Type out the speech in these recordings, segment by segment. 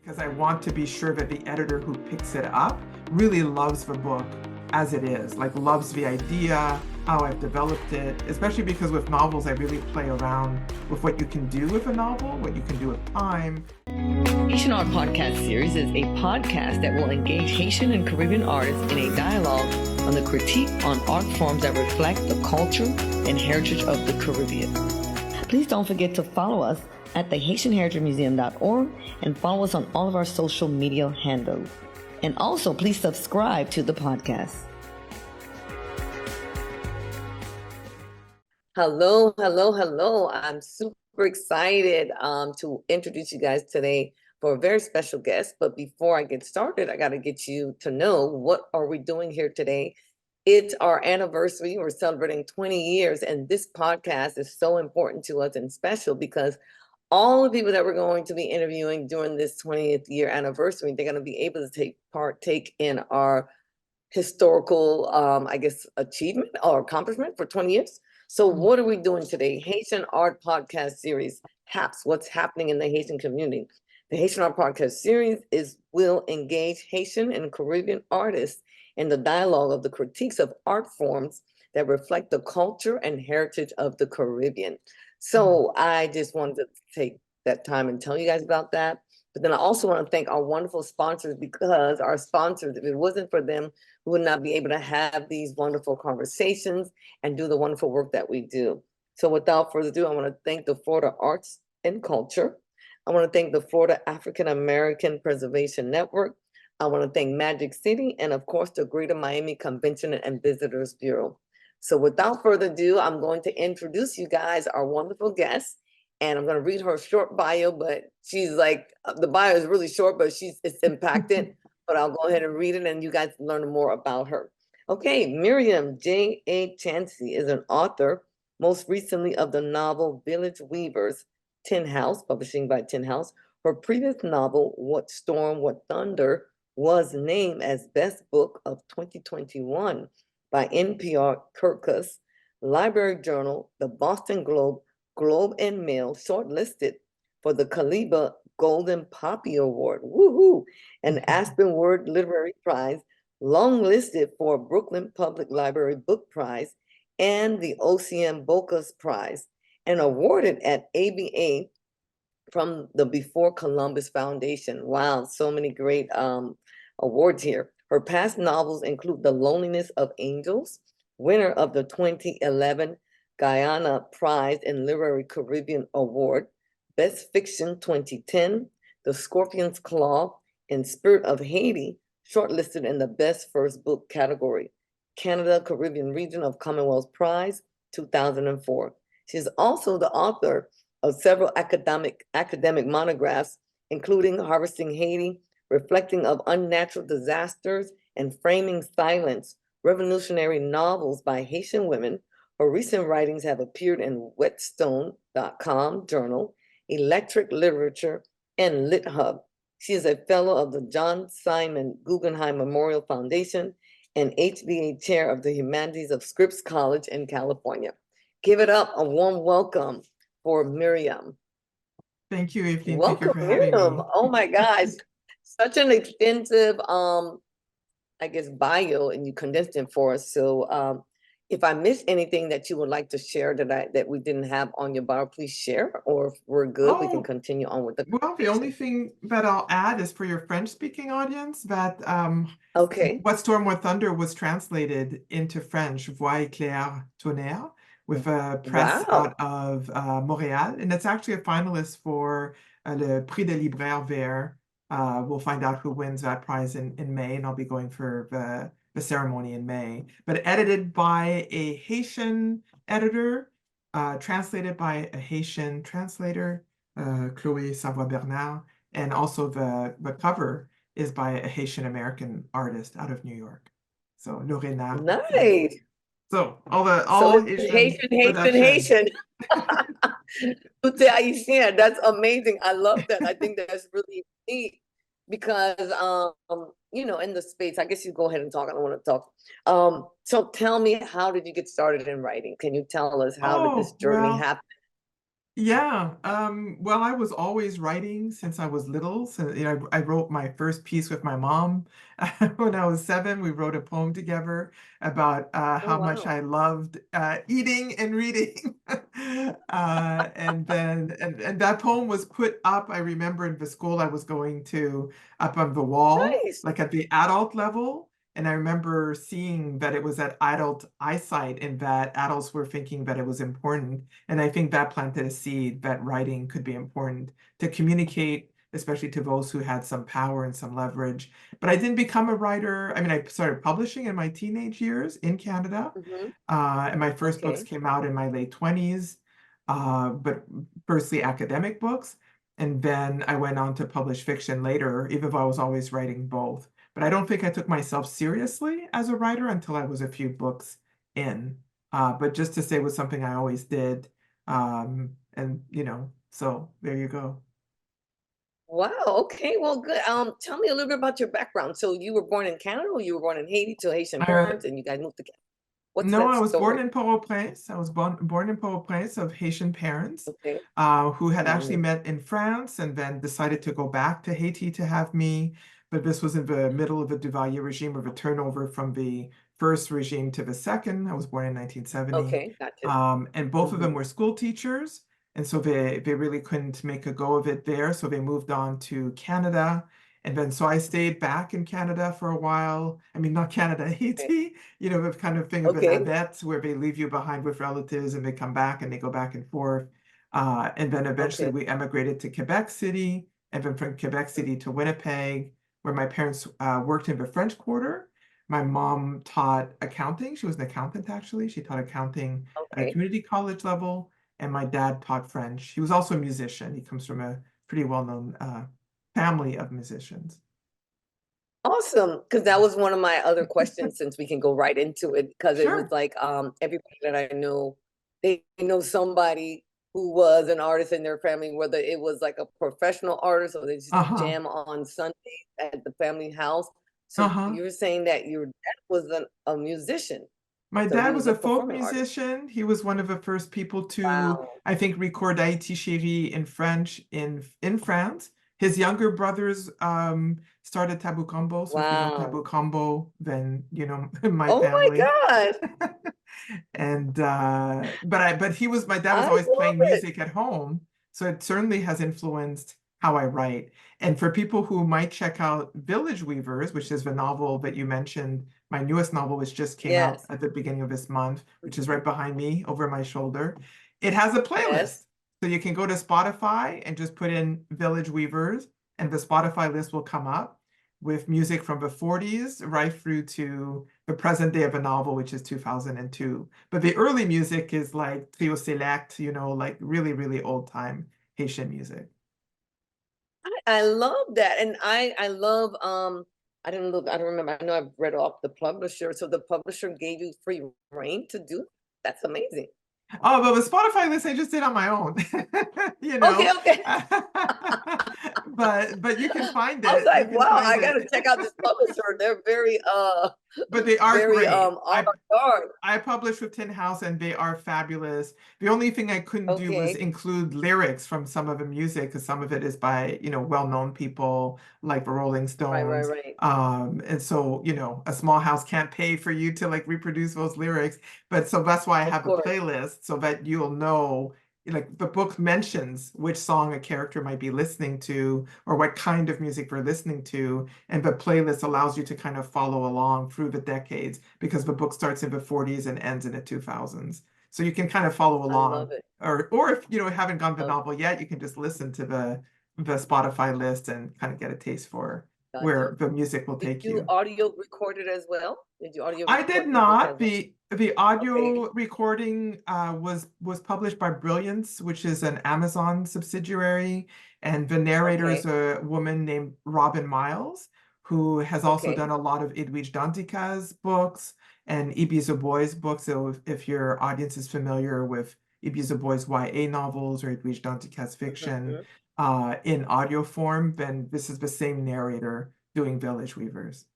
because I want to be sure that the editor who picks it up really loves the book as it is, like loves the idea, how I've developed it, especially because with novels, I really play around with what you can do with a novel, what you can do with time. Haitian Art Podcast Series is a podcast that will engage Haitian and Caribbean artists in a dialogue on the critique on art forms that reflect the culture and heritage of the Caribbean. Please don't forget to follow us at the HaitianHeritageMuseum.org and follow us on all of our social media handles. And also, please subscribe to the podcast. Hello. I'm super excited to introduce you guys today for a very special guest. But before I get started, I got to get you to know what are we doing here today. It's our anniversary. We're celebrating 20 years, and this podcast is so important to us and special because all the people that we're going to be interviewing during this 20th year anniversary, they're going to be able to partake in our historical, achievement or accomplishment for 20 years. So what are we doing today? Haitian Art Podcast Series, HAPS, what's happening in the Haitian community. The Haitian Art Podcast Series will engage Haitian and Caribbean artists in the dialogue of the critiques of art forms that reflect the culture and heritage of the Caribbean. So I just wanted to take that time and tell you guys about that. But then I also want to thank our wonderful sponsors, because our sponsors, if it wasn't for them, we would not be able to have these wonderful conversations and do the wonderful work that we do. So without further ado, I want to thank the Florida Arts and Culture. I want to thank the Florida African American Preservation Network. I want to thank Magic City and, of course, the Greater Miami Convention and Visitors Bureau. So without further ado, I'm going to introduce you guys our wonderful guest, and I'm going to read her short bio, but she's like, the bio is really short, but it's impacted, but I'll go ahead and read it and you guys learn more about her. Okay, Myriam J. Chancy is an author, most recently of the novel Village Weavers, Tin House, publishing by Tin House. Her previous novel, What Storm, What Thunder, was named as Best Book of 2021 by NPR Kirkus, Library Journal, the Boston Globe, Globe and Mail, shortlisted for the Caliba Golden Poppy Award, woohoo, and Aspen Word Literary Prize, longlisted for Brooklyn Public Library Book Prize and the OCM Bocas Prize, and awarded at ABA from the Before Columbus Foundation. Wow, so many great awards here. Her past novels include The Loneliness of Angels, winner of the 2011 Guyana Prize and Literary Caribbean Award, Best Fiction 2010, The Scorpion's Claw, and Spirit of Haiti, shortlisted in the Best First Book category, Canada Caribbean Region of Commonwealth Prize, 2004. She is also the author of several academic monographs, including Harvesting Haiti, Reflecting of Unnatural Disasters, and Framing Silence, revolutionary novels by Haitian women. Her recent writings have appeared in Whetstone.com Journal, Electric Literature, and LitHub. She is a fellow of the John Simon Guggenheim Memorial Foundation and HBA Chair of the Humanities of Scripps College in California. Give it up, a warm welcome for Myriam. Thank you, Evelyn. Welcome, Thank you for having Myriam. me. Oh my gosh, such an extensive, bio, and you condensed it for us. So if I missed anything that you would like to share that we didn't have on your bio, please share, or if we're good, we can continue on with the Well, the only thing that I'll add is for your French-speaking audience that okay. What Storm, What Thunder was translated into French, Voix éclair tonnerre, with a press out of Montreal, and it's actually a finalist for le Prix de Libraire Vert. We'll find out who wins that prize in May, and I'll be going for the ceremony in May. But edited by a Haitian editor, translated by a Haitian translator, Chloé Savoie-Bernard, and also the cover is by a Haitian American artist out of New York. So Lorena. Nice. So all Haitian. Tout est Haitien. That's amazing. I love that. I think that's really neat because in the space, I guess you go ahead and talk. I don't want to talk. So tell me, how did you get started in writing? Can you tell us how did this journey happen? Yeah, well, I was always writing since I was little. So, I wrote my first piece with my mom when I was 7. We wrote a poem together about Oh, how much wow. I loved eating and reading. And that poem was put up, I remember, in the school I was going to, up on the wall, Nice. like at the adult level. And I remember seeing that it was at adult eyesight and that adults were thinking that it was important. And I think that planted a seed that writing could be important to communicate, especially to those who had some power and some leverage. But I didn't become a writer. I mean, I started publishing in my teenage years in Canada. Hmm. And my first books Okay. came out in my late 20s, but firstly academic books. And then I went on to publish fiction later, even though I was always writing both. But I don't think I took myself seriously as a writer until I was a few books in. But just to say it was something I always did. And so there you go. Wow. Okay. Well, good. Tell me a little bit about your background. So you were born in Canada, or you were born in Haiti to Haitian I, parents, and you guys moved to Canada. What's No, that I was born story? in Port-au-Prince. I was born in Port-au-Prince of Haitian parents Okay. who had actually Hmm. met in France and then decided to go back to Haiti to have me. But this was in the middle of the Duvalier regime, of a turnover from the first regime to the second. I was born in 1970. Okay. Gotcha. And both of them Hmm. were school teachers. And so they really couldn't make a go of it there. So they moved on to Canada. And then so I stayed back in Canada for a while. I mean, not Canada, Okay. Haiti, the kind of thing of an Okay. adette where they leave you behind with relatives and they come back and they go back and forth. And then eventually Okay. we emigrated to Quebec City, and then from Quebec City to Winnipeg, where my parents worked in the French Quarter. My mom taught accounting. She was an accountant, actually. She taught accounting at a Okay. community college level, and my dad taught French. He was also a musician. He comes from a pretty well-known family of musicians. Awesome. Because that was one of my other questions, since we can go right into it, because it was Sure. like everybody that I know, they know somebody who was an artist in their family, whether it was like a professional artist or they just Uh-huh. jam on Sundays at the family house. So Uh-huh. you're saying that your dad was a musician. My So he dad was was a a folk performing artist. musician. He was one of the first people to, Wow. I think, record Haiti Chérie in French in France. His younger brothers started Tabou Combo. So if you know Wow. Tabou Combo, then you know my Oh my family. gosh. And but he was my dad was I always love playing it. music at home, so it certainly has influenced how I write. And for people who might check out Village Weavers, which is the novel that you mentioned, my newest novel, which just came out Yes. at the beginning of this month, which is right behind me over my shoulder, it has a playlist. Yes. So you can go to Spotify and just put in Village Weavers, and the Spotify list will come up with music from the 40s right through to the present day of a novel, which is 2002. But the early music is like Trio Select, like really, really old time Haitian music. I love that. And I love I don't remember. I know I've read off the publisher. So the publisher gave you free reign to do. That's amazing. Oh, but the Spotify list I just did on my own, you Okay, know. okay. But you can find I was it. You like, can wow, find I gotta it. check out this publisher. They're very But they are very great. avant-garde. I published with Tin House and they are fabulous. The only thing I couldn't do was Okay. include lyrics from some of the music because some of it is by, well-known people like the Rolling Right, right, Stones. right. And so, a small house can't pay for you to like reproduce those lyrics. But so that's why I Of have a course. playlist so that you'll know, like the book mentions which song a character might be listening to or what kind of music they're listening to. And the playlist allows you to kind of follow along through the decades because the book starts in the 40s and ends in the 2000s. So you can kind of follow I love along. it. Or if haven't gone the Love novel yet, you can just listen to the Spotify list and kind of get a taste for Gotcha. where the music will Did take you you. audio record it as well? Did you audio I did record your book as not. well? The Okay. audio recording was published by Brilliance, which is an Amazon subsidiary, and the narrator is Okay. a woman named Robin Miles, who has also Okay. done a lot of Edwidge Dantica's books and Ibiza Boy's books. So if your audience is familiar with Ibiza Boy's YA novels or Edwidge Dantica's fiction Mhm. in audio form, then this is the same narrator doing Village Weavers.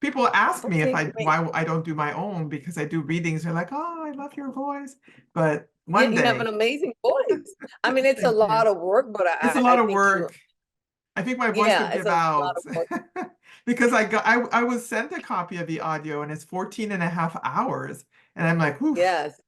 People ask me if Okay, I great. why I don't do my own because I do readings. They're like, "Oh, I love your voice," but Yeah, One you have an day. amazing voice. I mean, it's a Thank you. lot of work, but It's a I lot of think you, work. I think my voice would yeah, it's give a lot out of work. because I was sent a copy of the audio and it's 14 and a half hours. And I'm like, oof, Yes,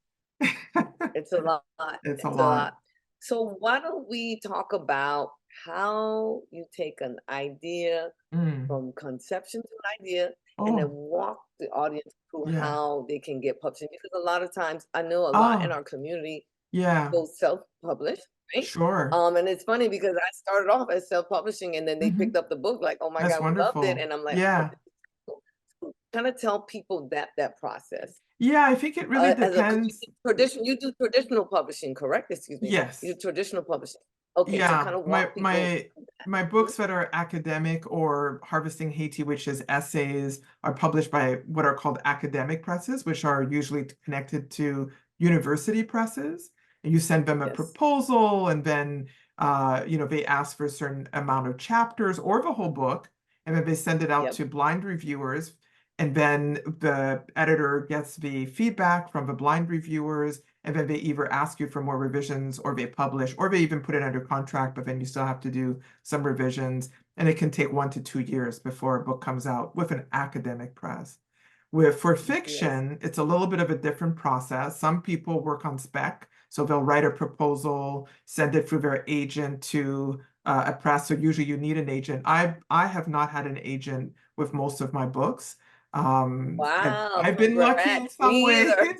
it's a lot. it's a It's a lot. lot. So why don't we talk about how you take an idea Mm. from conception to an idea and then Oh, walk the audience through yeah. how they can get published? Because a lot of times I know a lot in Oh, our community yeah, go self-publish, right? sure. And it's funny because I started off as self-publishing and then they Hmm. picked up the book like, oh my That's God, we loved it. wonderful. And I'm like, oh, Yeah. this is cool. So kind of tell people that process. Yeah, I think it really As a 'cause depends. you do traditional publishing, correct? Excuse me. You Yes. do traditional publishing. Okay, so Yeah, kind of my walk people my through that. my Mhm. books that are academic or Harvesting Haiti, which is essays, are published by what are called academic presses, which are usually connected to university presses. And you send them a Yes. proposal, and then they ask for a certain amount of chapters or the whole book, and then they send it out Yep. to blind reviewers, and then the editor gets the feedback from the blind reviewers, and then they either ask you for more revisions or they publish, or they even put it under contract, but then you still have to do some revisions. And it can take 1 to 2 years before a book comes out with an academic press. For Yes. fiction, it's a little bit of a different process. Some people work on spec, so they'll write a proposal, send it through their agent to a press. So usually you need an agent. I have not had an agent with most of my books. Wow, I've been lucky in congrats. some Me ways. either.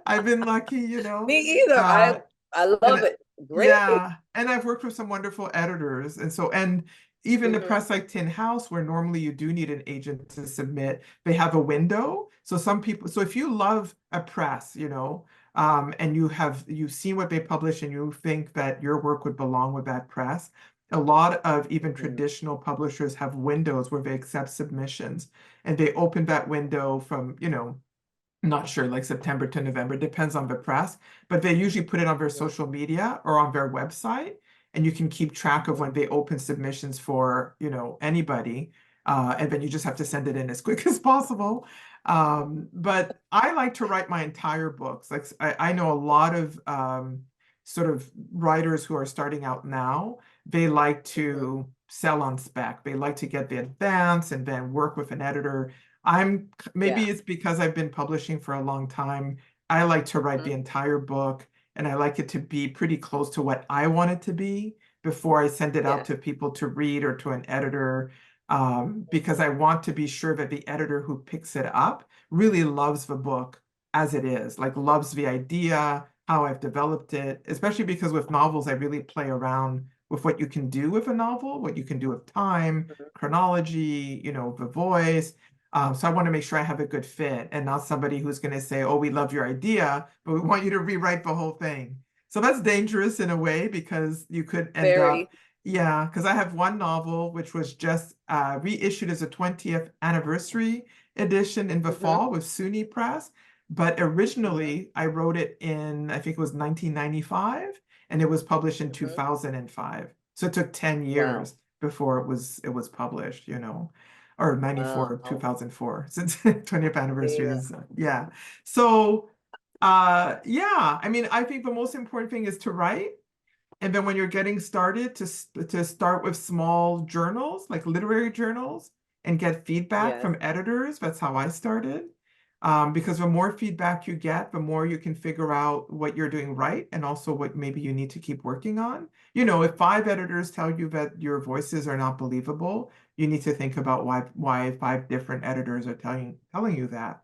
I've been lucky, Me either. Uh, I love and it. Great. yeah, and I've worked with some wonderful editors, and even a Mhm. press like Tin House, where normally you do need an agent to submit, they have a window. So some people, so if you love a press, and you've seen what they publish and you think that your work would belong with that press, a lot of even Mhm. traditional publishers have windows where they accept submissions, and they open that window from, not sure, like September to November, depends on the press, but they usually put it on their Mhm. social media or on their website, and you can keep track of Mhm. when they open submissions for, anybody, and then you just have to send it in as quick as possible. But I like to write my entire books. Like I know a lot of sort of writers who are starting out now, they like Mhm. to sell on spec. They like to get the advance and then work with an editor. Maybe Yeah. it's because I've been publishing for a long time. I like to write the Mhm. entire book, and I like it to be pretty close to what I want it to be before I send it out Yeah. to people to read or to an editor, because Mhm. I want to be sure that the editor who picks it up really loves the book as it is, like loves the idea, how I've developed it, especially because with novels, I really play around with what you can do with a novel, what you can do with time, Mhm. chronology, the voice. So I want to make sure I have a good fit and not somebody who's going to say, oh, we love your idea, but we want you to rewrite the whole thing. So that's dangerous in a way because you could end Very. up, yeah, because I have one novel which was just reissued as a 20th anniversary edition in the Mhm. fall with SUNY Press. But Mhm. originally I wrote it in, I think it was 1995, and it was published in Mhm. 2005. So it took 10 Wow. years before it was published, or 94, Wow. 2004, since 20th anniversary Yeah. is, yeah. So, yeah, I mean, I think the most important thing is to write. And then when you're getting started, to start with small journals, like literary journals, and get feedback Yes. from editors. That's how I started. Because the more feedback you get, the more you can figure out what you're doing right and also what maybe you need to keep working on. If 5 editors tell you that your voices are not believable, you need to think about why 5 different editors are telling you that.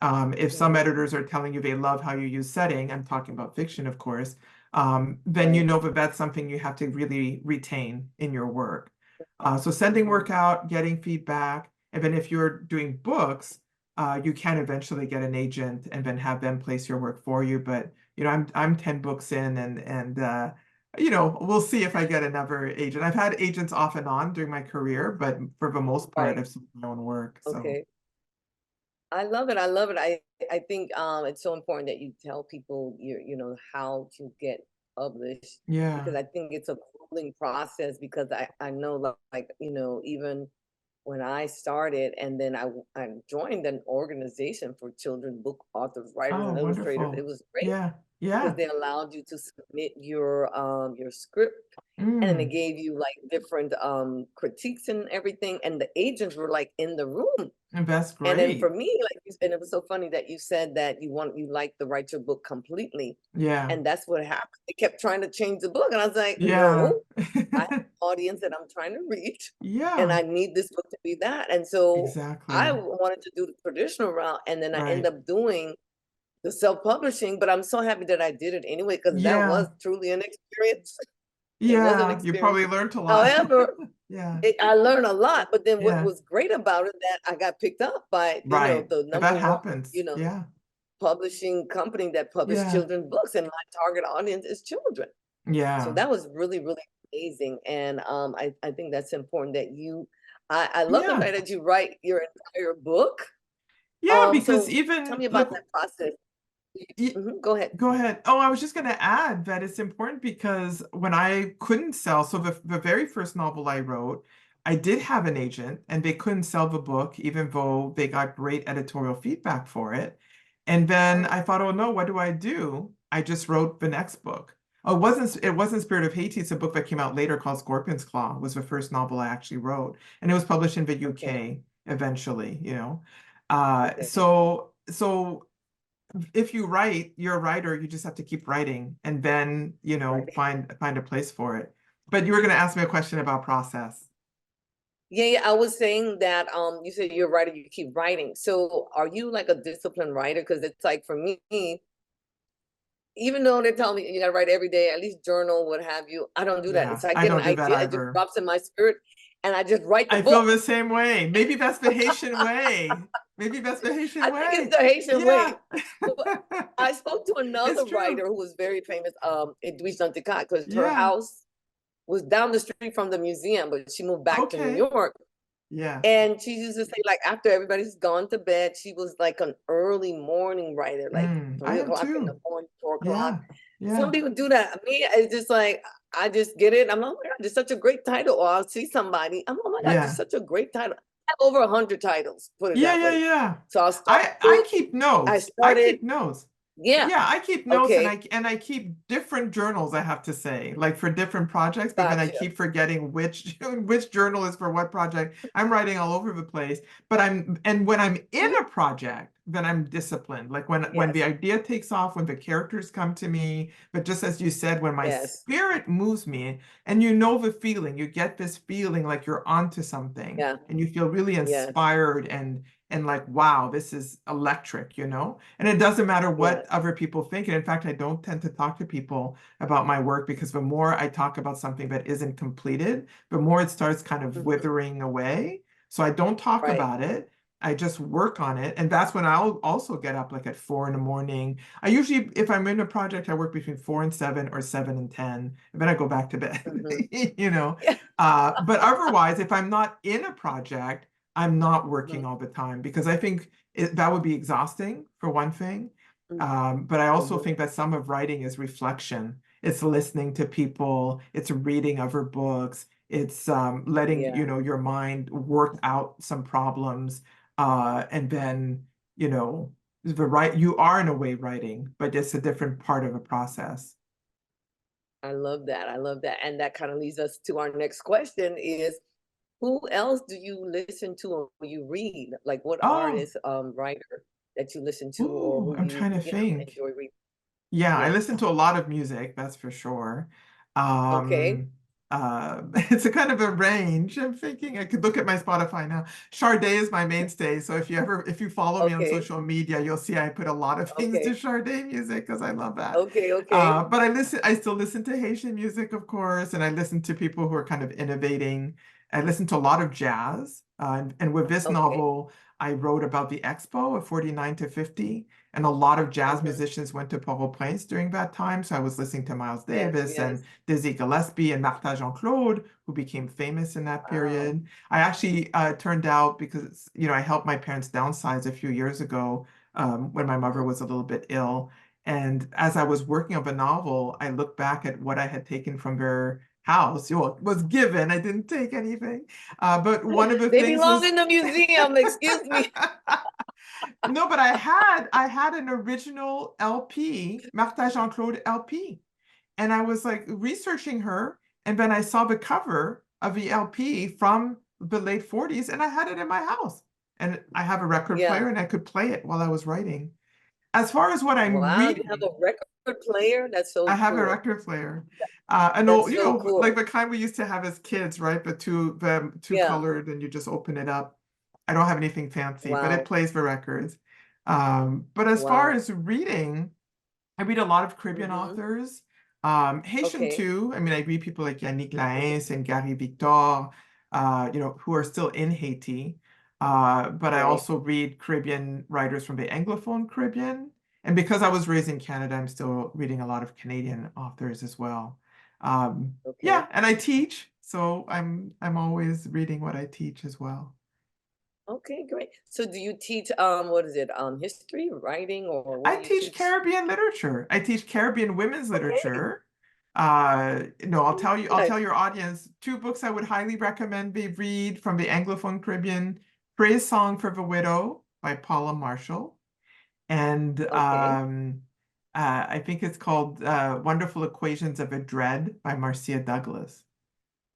If some Mhm. editors are telling you they love how you use setting, I'm talking about fiction, of course, then you Right. know that that's something you have to really retain in your work. So sending Mhm. work out, getting feedback, and then if you're doing books, you can eventually get an agent and then have them place your work for you. But I'm 10 books in, and we'll see if I get another agent. I've had agents off and on during my career, but for the most part, Right. I've sold my own work. So Okay. I love it. I love it. I think it's so important that you tell people how to get published because yeah. I think it's a grueling process because I know like even when I started and then I joined an organization for children book authors, writers, Oh, and illustrators. It wonderful. was great. Yeah. Yeah. because they allowed you to submit your script, and they Mm. gave you like different critiques and everything, and the agents were like in the room. And that's And then for great. me, and it was so funny that you said that you like to write your book completely. Yeah. And that's what happened. They kept trying to change the book. And I was like, Yeah. no, I have an audience that I'm trying to reach, and Yeah. I need this book to be that. And so I Exactly. wanted to do the traditional route, and then I end Right. up doing the self-publishing, but I'm so happy that I did it anyway, because that was Yeah. truly an experience. It was an Yeah. You experience. probably learned a lot. However, Yeah. I learned a lot, but then what Yeah. was great about it, that I got picked up by, Right. the That number one, happens. Yeah. publishing company that published Yeah. children's books, and my target audience is children. So Yeah. that was really, really amazing. And I think that's important that I love the Yeah. fact that you write your entire book. Yeah, because So tell even me like about that process. y- Go ahead. go ahead. Oh, I was just going to add that it's important because when I couldn't sell, so the very first novel I wrote, I did have an agent and they couldn't sell the book, even though they got great editorial feedback for it. And then Oh, I thought, oh no, what do I do? I just wrote the next book. Oh, it wasn't Spirit of Haiti. It's a book that came out later called Scorpion's Claw, was the first novel I actually wrote. And it was published in the okay, UK eventually, you know. Uh, okay. so so if you write, you're a writer, you just have to keep writing and then, Right. find a place for it. But you were going to ask me a question about process. Yeah, yeah. I was saying that you said you're a writer, you keep writing. So are you like a disciplined writer? Because it's like for me, even though they tell me you gotta write every day, at least journal, what have you, I don't do that. Yeah, It's like I I get an don't do that idea, it just either. drops in my spirit, and I just write the I feel book. the same way. Maybe that's the Haitian way. Maybe that's the Haitian I think it's way. the Haitian Yeah. way. But I spoke to It's another true. writer who was very famous, Edwige Nanticat, because her Yeah. house was down the street from the museum, but she moved back to New Okay. York. Yeah. And she used to say, like, after everybody's gone to bed, she was like an early morning writer, like I three am o'clock in the too. morning, 4 o'clock. Yeah. Some Yeah. people do that. Me, it's just like I just get it. I'm like, oh my God, it's such a great title. Or I'll see somebody. I'm, oh my God, it's Yeah. such a great title. I have over 100 titles, put it Yeah, that yeah, way. yeah. So I'll start I book. keep I notes. I started, keep notes. yeah, Yeah, I keep notes and okay, I keep different journals, I have to say, like for different projects, but then I gotcha. keep forgetting which which journal is for what project. I'm writing all over the place, but and when I'm in Mhm. a project, then I'm disciplined. Like when the Yes, idea takes off, when the characters come to me, but just as you said, when my yes, spirit moves me and you know the feeling, you get this feeling like you're onto something yeah, and you feel really yes, inspired and like, wow, this is electric. And it doesn't matter what yes. other people think. And in fact, I don't tend to talk to people about my work because the more I talk about something that isn't completed, the more it starts kind of Mhm. withering away. So I don't talk Right. about it. I just work on it. And that's when I'll also get up like at 4 in the morning. I usually, if I'm in a project, I work between 4 and 7 or 7 and 10. And then I go back to bed, Mhm. you know. Yeah. But otherwise, if I'm not in a project, I'm not working Mhm. all the time because I think that would be exhausting for one thing. Mhm. But I also Mhm. think that some of writing is reflection. It's listening to people, it's reading other books, it's letting, Yeah. your mind work out some problems. And then, you are in a way writing, but it's a different part of a process. I love that. I love that. And that kind of leads us to our next question is, who else do you listen to or you read? Like what Oh, artist, writer that you listen to, or ooh, who I'm you, trying to think. enjoy reading? Yeah, I Yeah. listen to a lot of music, that's for sure. Okay. It's a kind of a range. I'm thinking I could look at my Spotify now. Sade is my mainstay. So if you follow me on Okay. social media, you'll see I put a lot of things to Okay. Sade music because I love that. Okay. Okay. But I still listen to Haitian music, of course, and I listen to people who are kind of innovating. I listen to a lot of jazz. And with this Okay. novel, I wrote about the expo of 49 to 50. And a lot of jazz Uh-huh. musicians went to Port-au-Prince during that time. So I was listening to Miles Yes. Davis Yes. and Dizzy Gillespie and Martha Jean-Claude, who became famous in that Wow. period. I actually turned out because, I helped my parents downsize a few years ago when my mother Uh-huh. was a little bit ill. And as I was working on the novel, I looked back at what I had taken from their house. Well, it was given. I didn't take anything. But one of the They things belong was in the museum, excuse me. no, but I had an original LP, Martha Jean-Claude LP. And I was like researching her, and then I saw the cover of the LP from the late 40s, and I had it in my house. And I have a record Yeah. player, and I could play it while I was writing. As far as what I'm Wow, you have reading, a record player? That's so I have a cool. record player. An old, That's so like cool. the kind we used to have as kids, right? The two Yeah. colored, and you just open it up. I don't have anything fancy, but it Wow. plays the records. But as far Wow. as reading, I read a lot of Caribbean Mm-hmm. authors, Haitian Okay. too. I mean, I read people like Yannick Okay. Laens and Gary Victor, who are still in Haiti. But I Right. also read Caribbean writers from the Anglophone Caribbean. And because I was raised in Canada, I'm still reading a lot of Canadian authors as well. Okay. Yeah, and I teach, so I'm always reading what I teach as well. Okay, great. So do you teach what is it? History, writing, or what I do you teach teach? Caribbean literature. I teach Caribbean women's Okay. literature. No, I'll Nice. tell your audience two books I would highly recommend they read from the Anglophone Caribbean: Praise Song for the Widow by Paula Marshall, and Okay. I think it's called Wonderful Equations of a Dread by Marcia Douglas,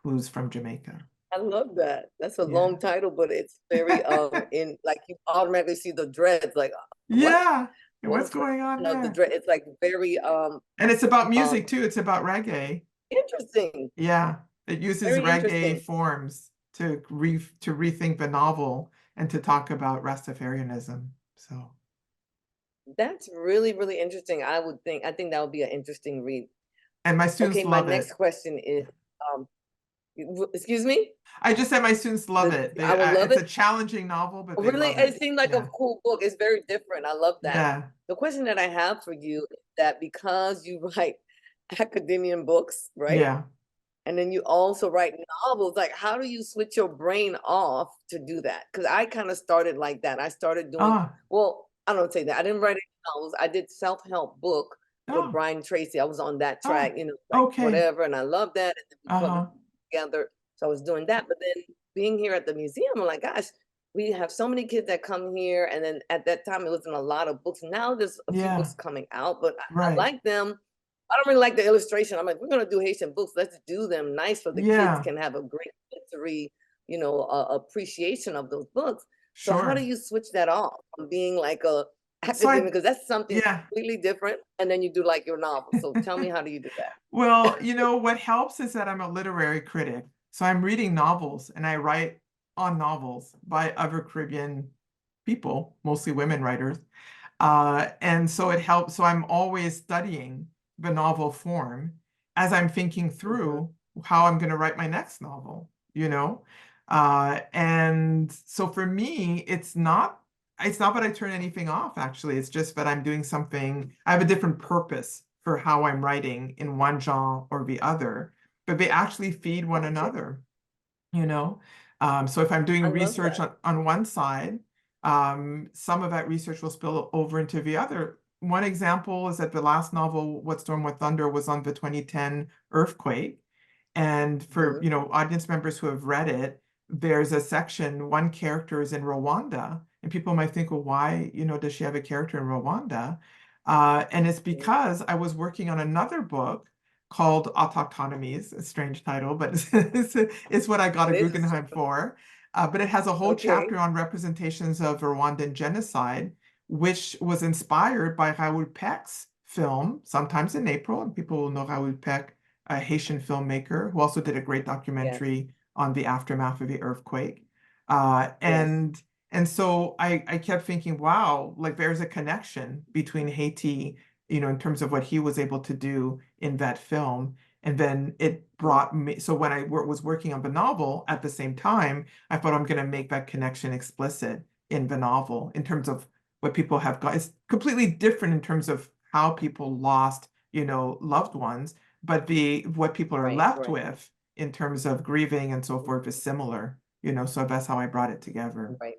who's from Jamaica. I love that. That's a Yeah. long title, but it's very in like you automatically see the dreads, like what? Yeah. What What's is going on the there? dread? It's like very And it's about um music too. It's about reggae. interesting. Yeah, it uses Very reggae interesting. forms to rethink the novel and to talk about Rastafarianism. So, That's really, really interesting. I think that would be an interesting read. and my Okay, students my love next it. question is um excuse me? I just said my students love The it. I would love It's it. a challenging novel, but they Really, love it. it seemed like a Yeah, cool book. It's very different. I love that. yeah, The question that I have for you is that because you write academian books, right? yeah. And then you also write novels, like how do you switch your brain off to do that? Because I kind of started like that. I started doing, Ah, well, I don't say that. I didn't write any novels. I did self-help book with oh, Brian Tracy. I was on that track, ah. like Okay. whatever. And I love that. And then we published Uh-huh. together. So I was doing that. But then being here at the museum, I'm like, gosh, we have so many kids that come here. And then at that time, it wasn't a lot of books. Now there's a few Yeah. books coming out, but I Right. like them. I don't really like the illustration. I'm like, we're gonna do Haitian books. Let's do them nice so the kids Yeah. can have a great sensory, appreciation of those books. So how do Sure. you switch that off from being like a So academic? Because that's something yeah. completely different, and then you do like your novel. So tell me, how do you do that? Well, what helps is that I'm a literary critic. So I'm reading novels and I write on novels by other Caribbean people, mostly women writers. And so it helps. So I'm always studying the novel form as I'm thinking Mhm. through how I'm going to write my next novel, you know? And so for me, it's not that I turn anything off, actually. It's just that I'm doing something, I have a different purpose for how I'm writing in one genre or the other, but they actually feed one Gotcha. another, you know? So if I'm I doing love research that. on one side, some of that research will spill over into the other. One example is that the last novel, What Storm, What Thunder, was on the 2010 earthquake. And for, Mhm. audience members who have read it, there's a section, one character is in Rwanda, and people might think, well, why, does she have a character in Rwanda? And it's Mhm. because I was working on another book called Autochtonomies, a strange title, but it's what I got a It is Guggenheim for. But it has a whole okay. chapter on representations of Rwandan genocide, which was inspired by Raoul Peck's film, Sometimes in April, and people will know Raoul Peck, a Haitian filmmaker who also did a great Yes. documentary on the aftermath of the earthquake. Uh, Yes. and and so I kept thinking, wow, like there's a connection between Haiti, in terms of what he was able to do in that film. And then it Mhm. brought me, so when I was working on the novel at the same time, I thought I'm going to make that connection explicit in the novel in terms of what people have got. It's completely different in terms of how people lost, loved ones, but what people are Right. left Right. with in terms of grieving and so forth is Mhm. similar, so that's how I brought it together. Right.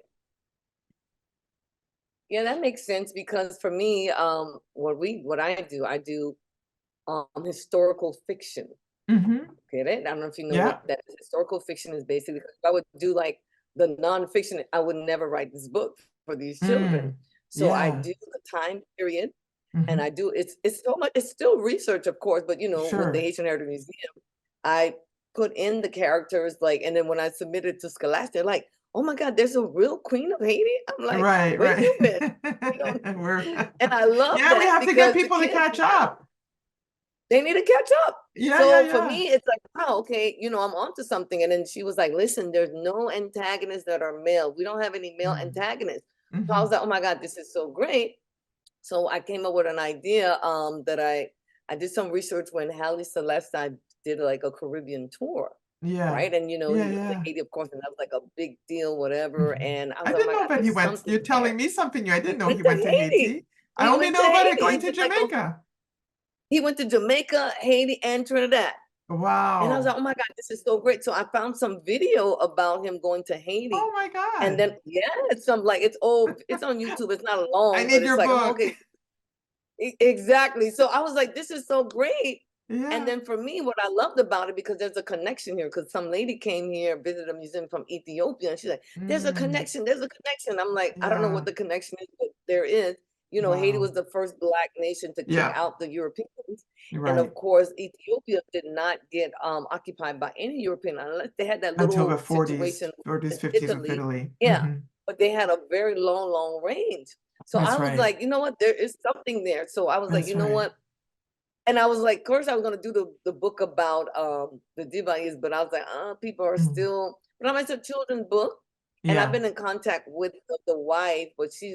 Yeah, that makes sense because for me, what I do historical fiction. Get it? I don't know if you know Yeah. what that is. Historical fiction is basically, if I would do like the nonfiction, I would never write this book for these children. So I Yeah. do the time period, and Mhm. I do it's so much, it's still research, of course, but you know, with the Sure. Haitian Heritage Museum, I put in the characters, like, and then when I submitted to Scholastic, they're like, oh my God, there's a real queen of Haiti. I'm like, Right, where right. you been? You know, We're and I love yeah, we that have to get because the people to kids catch now, up. they need to catch up. Yeah, yeah, So for yeah. me, it's like, wow, okay, you know, I'm onto something. And then she was like, listen, there's no antagonists that are male. We don't have any male Mm. antagonists. So I was Mhm. like, oh my God, this is so great. So I came up with an idea that I did some research when Halle Celeste, I did like a Caribbean tour, Yeah. right? And you know, he Yeah, went to yeah. Haiti, of course, and that was like a big deal, whatever. Mhm. And I I was like, oh didn't my know God, that he there's went. something You're there. telling me something new. I He didn't know he went to went to Haiti. Haiti. I He only went to know about it Haiti. going He to did like a Jamaica. he went to Jamaica, Haiti, and Trinidad. And I was like, Wow. oh my God, this is so great. So I found some video about him going to Oh Haiti. my And God. then, yeah, it's some like, it's old, it's on YouTube. It's not I long, but need it's your like, I'm book. okay. Exactly. So I was like, this is so great. And Yeah. then for me, what I loved about it, because there's a connection here, because some lady came here, visited a museum from Ethiopia, and she's like, there's a Mm. connection, there's a connection. I'm like, I don't know what Yeah. the connection is, but there is. You know, Haiti Wow. was the first Black nation to kick Yeah. out the Europeans. You're And of right. course, Ethiopia did not get occupied by any European unless they had that Until the little 40s, situation 40s, with 50s with Italy. Italy. Yeah, Hmm. but they had a very long, long range. So I That's was right. like, you know what, there is something there. So I was like, That's you know right. what? And I was like, of course I was gonna do the book about the Divanis, but I was like, people are Mm. still, but it's a children's book. And I've Yeah. been in contact with the wife, but she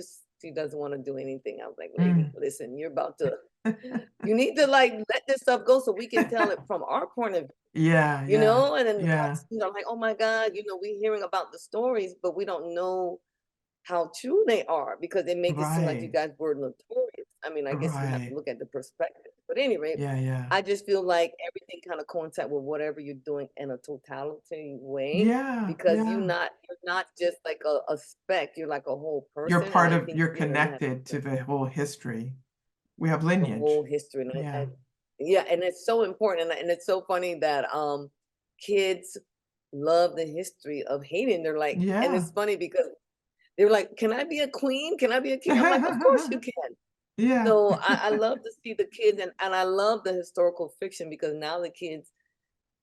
doesn't want to do anything. I was like, lady, Mm. listen, you're about to, you need to like let this stuff go so we can tell it from our point of view, Yeah, you yeah, know? And then yeah. I'm like, oh my God, you know, we're hearing about the stories, but we don't know how true they are, because they make it seem like you Right. guys were notorious. I mean, I guess you have to Right. look at the perspective. But anyway, Yeah, yeah. I just feel like everything kind of coincides with whatever you're doing in a totality way, Yeah, because yeah. you're not just like a speck, you're like a whole You're person. And part I of, think, you're you know, you have connected to the whole history. We have the whole lineage. history. And Yeah. yeah, and it's so important. And it's so funny that kids love the history of Haiti. And they're like, and Yeah. it's funny because they were like, can I be a queen? Can I be a king? I'm like, of course you can. Yeah. So I love to see the kids, and I love the historical fiction, because now the kids,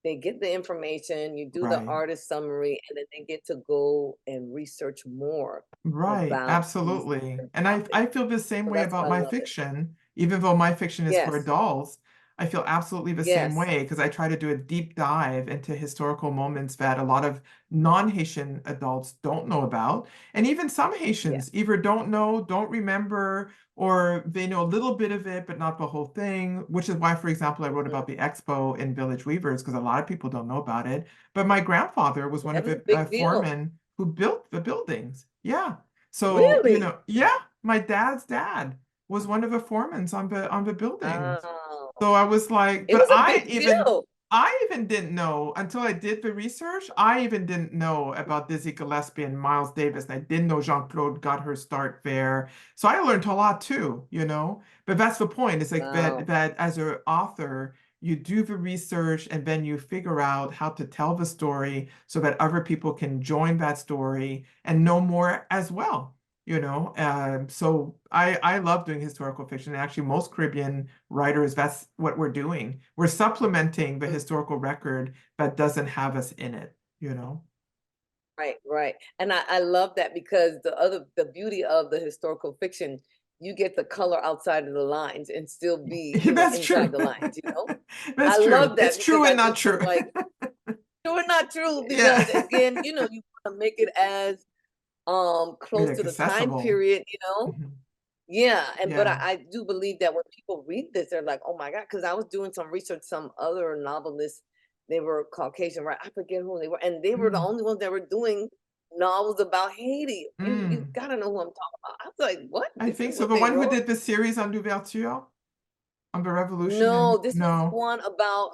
they get the information, you do the Right. artist summary, and then they get to go and research more Right, about these absolutely. different And topics. I feel the same So way that's about why I my love it. fiction, even though my fiction is for Yes, adults. I feel absolutely the same yes, way because I try to do a deep dive into historical moments that a lot of non-Haitian adults don't know about. And even some yeah. Haitians either don't know, don't remember, or they know a little bit of it, but not the whole thing, which is why, for example, I wrote Mhm. about the expo in Village Weavers because a lot of people don't know about it. But my grandfather was one That of was a the big deal. foremen who built the buildings. Yeah. So, Really? yeah, my dad's dad was one of the foremans on the buildings. Oh, So I was like, it but was a big deal. I even didn't know until I did the research. I even didn't know about Dizzy Gillespie and Miles Davis. And I didn't know Jean-Claude got her start there. So I learned a lot too. But that's the point. It's like Wow. that as an author, you do the research and then you figure out how to tell the story so that other people can join that story and know more as well. So I love doing historical fiction. And actually, most Caribbean writers, that's what we're doing. We're supplementing the historical record that doesn't have us in it. Right, right. And I love that, because the beauty of the historical fiction, you get the color outside of the lines and still be, That's inside true. the lines, you know? I That's true. love It's that, because true I and not just feel true. like, no, it's not true, because Yeah. again, you want to make it as Made close it to the time accessible. period. Mhm. Yeah, but Yeah. I do believe that when people read this, they're like, oh my God, because I was doing some research, some other novelists, they were Caucasian, right? I forget who they were, and they were the Mm. only ones that were doing novels about Haiti. You Mm. gotta know who I'm talking about. I was like, what? I This think is so. what The they one who wrote? did the series on Louverture, on the revolution No, and this was no. one about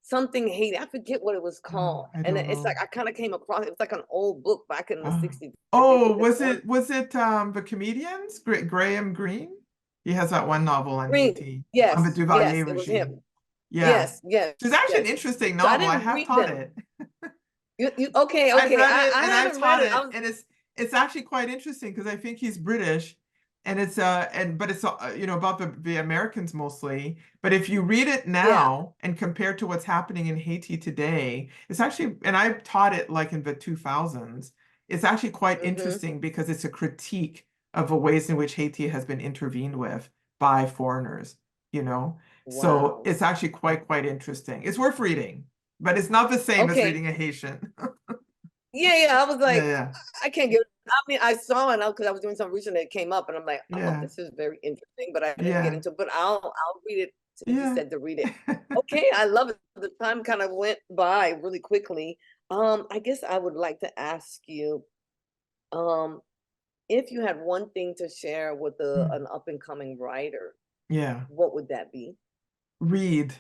something Haiti. I forget what it was Oh, called. I And don't it's like know. I kind of came across it. Was like an old book back in the Oh, 60s. I think oh, with this one. was it the comedians? Graham Greene? He has that one novel on Green. Haiti, on the Yes, yes, Duvalier it was regime. him. Yeah. Yes, yes, It's actually an yes. interesting So I novel. I didn't have read taught them. it. Okay, I've okay. read it I and I've haven't read taught it. it, and it's actually quite interesting because I think he's British, and it's but it's about the Americans mostly. But if you read it Yeah. now and compare to what's happening in Haiti today, it's actually, and I've taught it like in the 2000s. It's actually quite Mm-hmm. interesting because it's a critique of the ways in which Haiti has been intervened with by foreigners, you know. So Wow. it's actually quite interesting. It's worth reading, but it's not the same as Okay. reading a Haitian. Yeah. I was Yeah, like, yeah, I can't get. I mean, I saw it because I was doing some research and it came up, and I'm like, oh, yeah, this is very interesting, but I didn't get yeah, into it. But I'll read it since you yeah. said to read it. Okay, I love it. The time kind of went by really quickly. I guess I would like to ask you, um, if you had one thing to share with Mm, an up and coming writer, yeah. what would that be? Read.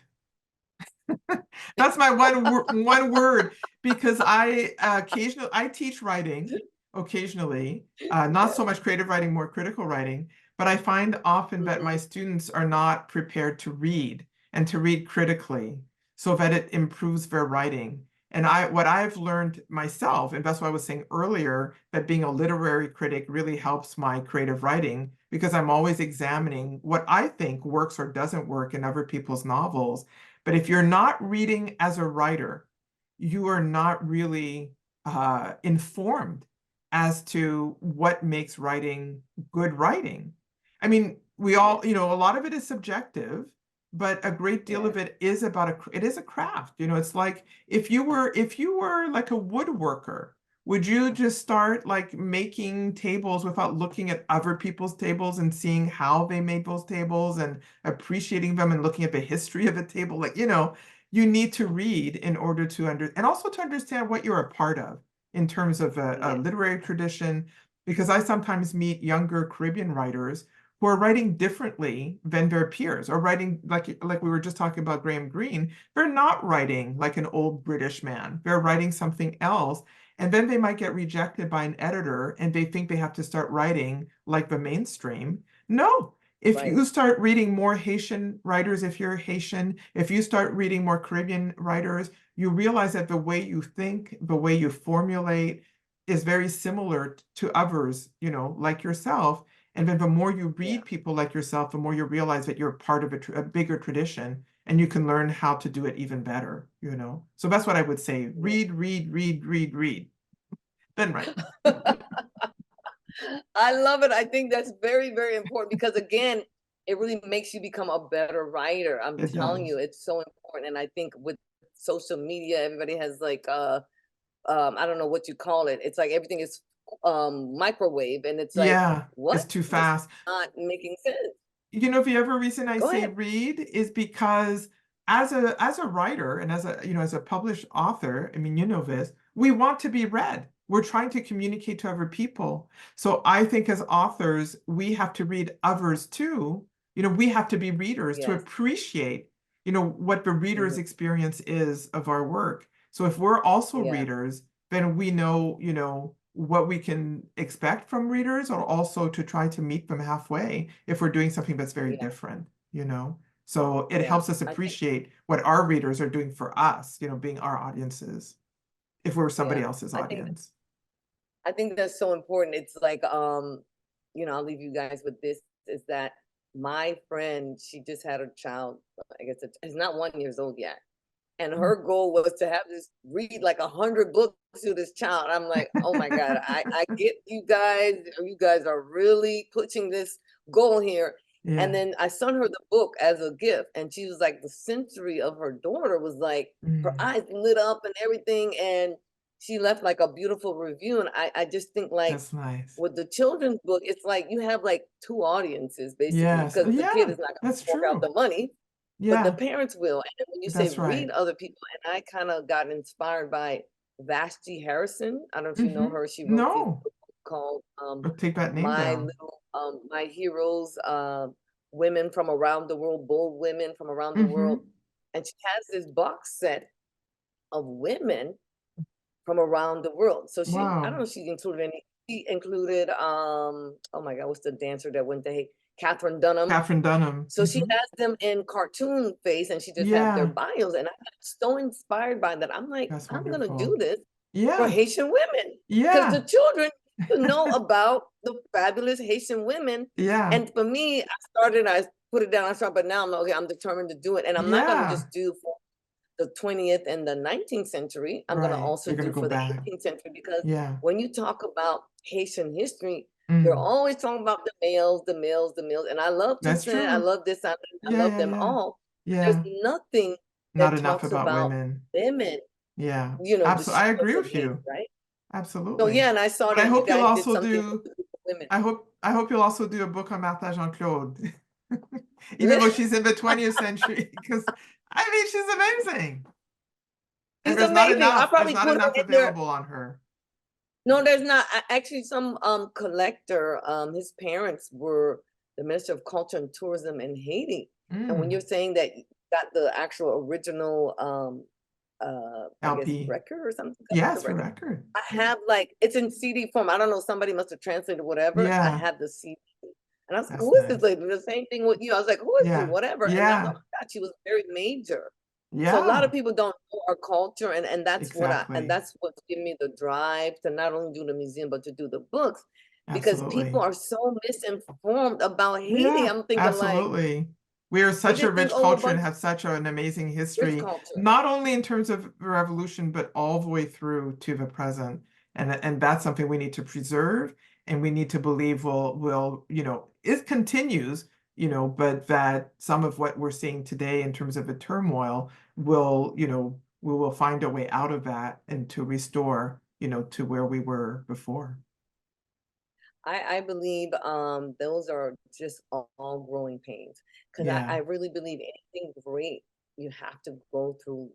That's my one word, because I occasionally I teach writing occasionally, not so Yes. much creative writing, more critical writing, but I find often that my Hmm. students are not prepared to read and to read critically so that it improves their writing. And what I've learned myself, and that's why I was saying earlier that being a literary critic really helps my creative writing, because I'm always examining what I think works or doesn't work in other people's novels. But if you're not reading as a writer, you are not really informed as to what makes writing good writing. I mean, we Yeah. all, a lot of it is subjective, but a great deal Yeah. of it is it is a craft. It's like if you were like a woodworker, would you just start like making tables without looking at other people's tables and seeing how they made those tables and appreciating them and looking at the history of a table? Like, you need to read in order to and also to understand what you're a part of in terms of a Yeah. literary tradition, because I sometimes meet younger Caribbean writers who are writing differently than their peers, or writing like we were just talking about Graham Greene. They're not writing like an old British man. They're writing something else. And then they might get rejected by an editor and they think they have to start writing like the mainstream. No, if Right. you start reading more Haitian writers, if you're Haitian, if you start reading more Caribbean writers, you realize that the way you think, the way you formulate is very similar to others, like yourself. And then the more you Yeah. read people like yourself, the more you realize that you're part of a bigger tradition and you can learn how to do it even better. So that's what I would say. Yeah. Read, read, read, read, read. Then write. I love it. I think that's very, very important because again, it really makes you become a better writer. I'm It telling you, does. it's so important. And I think with social media, everybody has like I don't know what you call it. It's like everything is microwave and it's like, Yeah, it's what? too This is fast. not making sense. The other reason I Go say ahead. read is because as a writer and as a published author, I mean, you know this, we want to be read. We're trying to communicate to other people. So I think as authors, we have to read others too. We have to be readers to Yes. appreciate, what the reader's Hmm. experience is of our work. So if we're also Yeah. readers, then we know, what we can expect from readers, or also to try to meet them halfway if we're doing something that's very Yeah. different. So it Yeah. helps us I think, appreciate what our readers are doing for us, being our audiences, if we're somebody yeah. else's I think audience. I think that's so important. It's like, I'll leave you guys with this is that my friend, she just had a child, I guess it's not 1 year old yet. And Mm. her goal was to have this read like 100 books to this child. I'm like, oh my God, I get you guys are really pushing this goal here. And Yeah. then I sent her the book as a gift. And she was like, the sensory of her daughter was like, her Mm. eyes lit up and everything. And she left like a beautiful review. And I just think like That's nice. with the children's book, it's like you have like two audiences basically, Yes. because the kid Yeah, is not going to that's fork out true. the money, but the Yeah, parents will. And then when you say that's read right. other people, and I kind of got inspired by Vashti Harrison. I don't know if you know her. She wrote this No, book called I'll take that name down. My Heroes, Women from Around the World, Bold Women from Around the World. Hmm. And she has this box set of women from around the world. So I don't Wow. know if she included oh my God, what's the dancer that went to Catherine Dunham. Catherine Dunham. So she has them in cartoon face, and she just has their bios. And I'm so inspired by that. I'm like, I'm going to do this for Haitian women. Because the children know about the fabulous Haitian women. And for me, I put it down, but now I'm determined to do it. And I'm not going to just do for the 20th and the 19th century. I'm going to also do for the 18th century, because when you talk about Haitian history, they're always talking about the males. And I love Toussaint, I love this, I love them all. There's nothing that talks about women. Yeah, you know, absolutely. I agree with you. Right? Absolutely. So and I saw that I hope you you'll guys did also something do. with women. I hope you'll also do a book on Martha Jean-Claude, even though she's in the 20th century, because I mean she's amazing. And there's not enough available on her. No, there's not. Actually, some collector, his parents were the Minister of Culture and Tourism in Haiti. And when you're saying that you got the actual original I guess record or something. Yes, the record. I have it's in CD form. I don't know, somebody must have translated whatever. I have the CD. And I was like, who is this lady? The same thing with you. I was like, who is she? Whatever. And I thought, God, she was very major. So a lot of people don't know our culture, and that's what's giving me the drive to not only do the museum but to do the books, because people are so misinformed about Haiti. I'm thinking we are such a rich culture and have such an amazing history, not only in terms of the revolution, but all the way through to the present. And that's something we need to preserve, and we need to believe will it continues, but that some of what we're seeing today in terms of the turmoil we will find a way out of that and to restore, to where we were before. I believe those are just all growing pains, because I really believe anything great, you have to go through,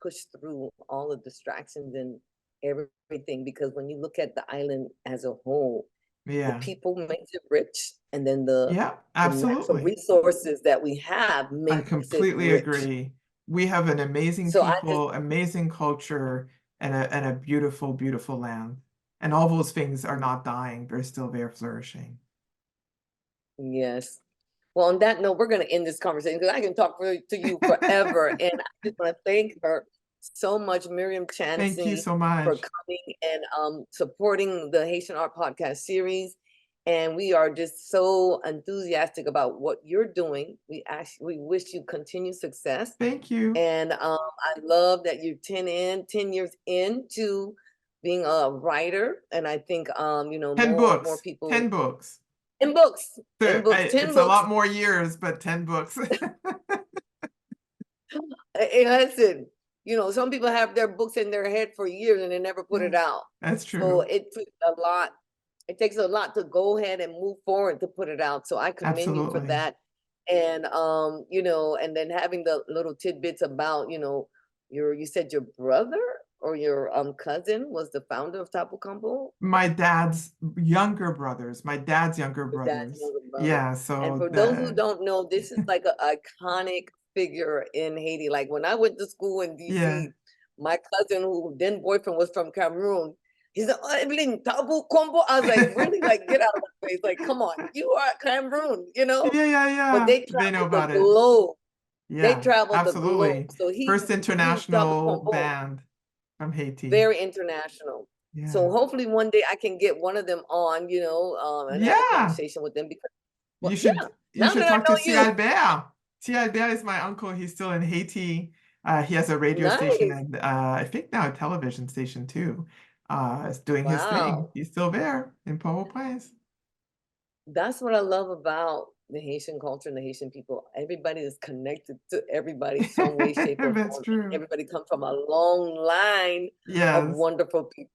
push through all the distractions and everything, because when you look at the island as a whole, the people makes it rich, and then the natural resources that we have makes I completely agree. We have an amazing people, amazing culture, and a beautiful, beautiful land. And all those things are not dying. They're still there flourishing. Yes. Well, on that note, we're going to end this conversation, because I can talk to you forever. And I just want to thank her so much, Myriam Chancy. Thank you so much for coming and supporting the Haitian Art Podcast Series. And we are just so enthusiastic about what you're doing. We wish you continued success. Thank you. And I love that you're 10 years into being a writer. And I think 10 books. More people. 10 books. 10 books. 10 books. It's a lot more years, but 10 books. Listen, some people have their books in their head for years and they never put it out. That's true. So it took a lot. It takes a lot to go ahead and move forward to put it out. So I commend you for that. And and then having the little tidbits about, you said your brother or your cousin was the founder of Tapu Compo? My dad's younger brothers. Yeah. So and for those who don't know, this is like an iconic figure in Haiti. Like when I went to school in DC, my cousin, who then boyfriend was from Cameroon, he said, Evelyn, Tapu Compo. I was like, really? Like, get out of my face. Like, come on, you are Cameroon, Yeah. But they know about the globe. Yeah, they traveled absolutely. The globe. So first international band from Haiti. Very international. Yeah. So hopefully one day I can get one of them on, and have a conversation with them, because you should talk to C. Albert. C. Albert is my uncle. He's still in Haiti. He has a radio station and I think now a television station too. Is doing his thing. He's still there in Port-au-Prince. That's what I love about the Haitian culture and the Haitian people. Everybody is connected to everybody some way, shape, or form. True. Everybody comes from a long line of wonderful people.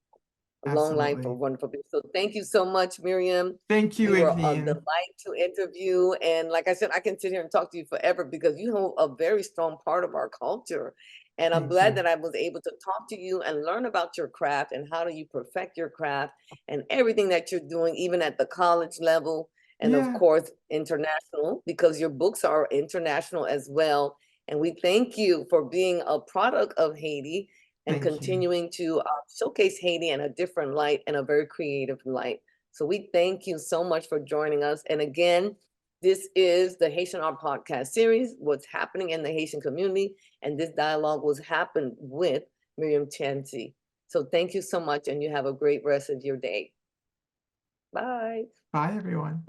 Long line for wonderful people. So thank you so much, Myriam. Thank you, You are a delight to interview. And like I said, I can sit here and talk to you forever, because you hold a very strong part of our culture. And I'm glad that I was able to talk to you and learn about your craft and how do you perfect your craft and everything that you're doing, even at the college level. And of course, international, because your books are international as well. And we thank you for being a product of Haiti and continuing to showcase Haiti in a different light and a very creative light. So we thank you so much for joining us. And again, This is the Haitian Art Podcast Series, what's happening in the Haitian community. And this dialogue was happened with Myriam Chancy. So thank you so much, and you have a great rest of your day. Bye. Bye, everyone.